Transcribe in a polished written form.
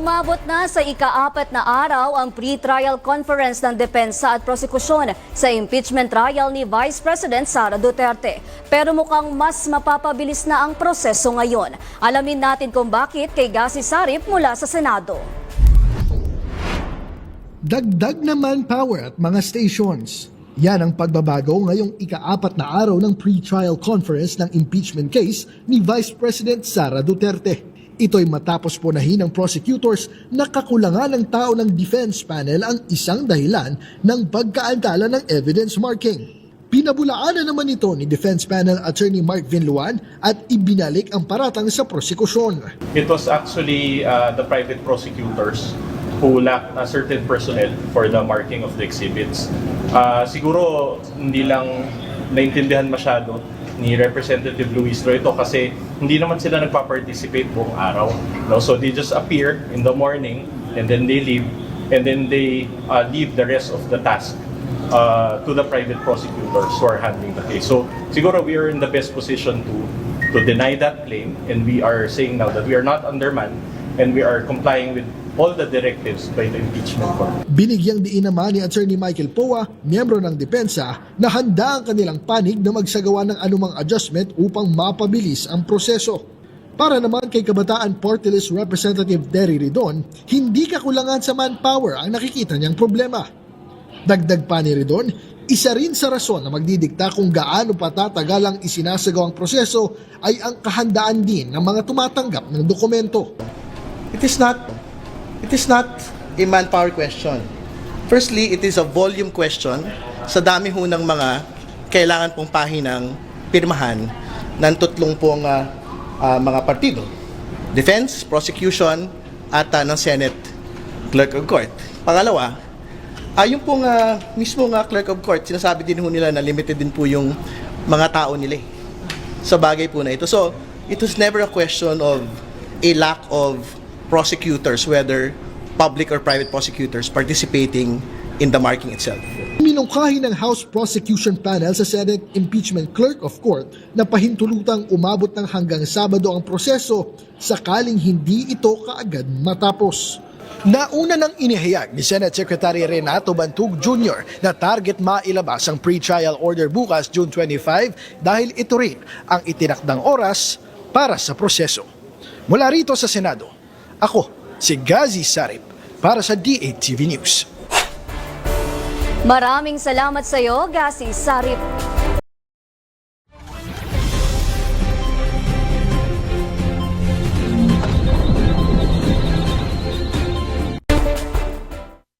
Umabot na sa ika-4 na araw ang pre-trial conference ng depensa at prosekusyon sa impeachment trial ni Vice President Sara Duterte. Pero mukhang mas mapapabilis na ang proseso ngayon. Alamin natin kung bakit kay Gasi Sarip mula sa Senado. Dagdag na manpower at mga stations. Yan ang pagbabago ngayong ika-4 na araw ng pre-trial conference ng impeachment case ni Vice President Sara Duterte. Ito'y matapos punahin ng prosecutors na kakulangan ng tao ng defense panel ang isang dahilan ng pagkaantala ng evidence marking. Pinabulaanan naman ito ni defense panel attorney Mark Vinluan at ibinalik ang paratang sa prosekusyon. It was actually the private prosecutors who lacked certain personnel for the marking of the exhibits. Siguro hindi lang naintindihan masyado ni Representative Luis Roy ito kasi hindi naman sila nagpa-participate buong araw. No? So they just appear in the morning and then they leave and then they leave the rest of the task to the private prosecutors who are handling the case. So siguro we are in the best position to deny that claim, and we are saying now that we are not undermanned and we are complying with all the directives by the impeachment court. Binigyang diin naman ni Attorney Michael Poa, miyembro ng depensa, na handa ang kanilang panig na magsagawa ng anumang adjustment upang mapabilis ang proseso. Para naman kay Kabataan Party List Representative Terry Ridon, hindi kakulangan sa manpower ang nakikita niyang problema. Dagdag pa ni Ridon, isa rin sa rason na magdidikta kung gaano patatagal ang isinasagawang proseso ay ang kahandaan din ng mga tumatanggap ng dokumento. It is not a manpower question. Firstly, it is a volume question sa dami ho ng mga kailangan pong pahinang pirmahan ng tatlong pong mga partido. Defense, prosecution, at ng Senate Clerk of Court. Pangalawa, yung pong mismo Clerk of Court, sinasabi din ho nila na limited din po yung mga tao nila sa bagay po na ito. So, it was never a question of a lack of prosecutors, whether public or private prosecutors, participating in the marking itself. Minungkahi ng House Prosecution Panel sa Senate Impeachment Clerk of Court na pahintulutang umabot ng hanggang Sabado ang proseso sakaling hindi ito kaagad matapos. Nauna nang inihayag ni Senate Secretary Renato Bantug Jr. na target mailabas ang pre-trial order bukas June 25 dahil ito rin ang itinakdang oras para sa proseso. Mula rito sa Senado, ako si Gasi Sarip para sa DATV News. Maraming salamat sa iyo, Gasi Sarip.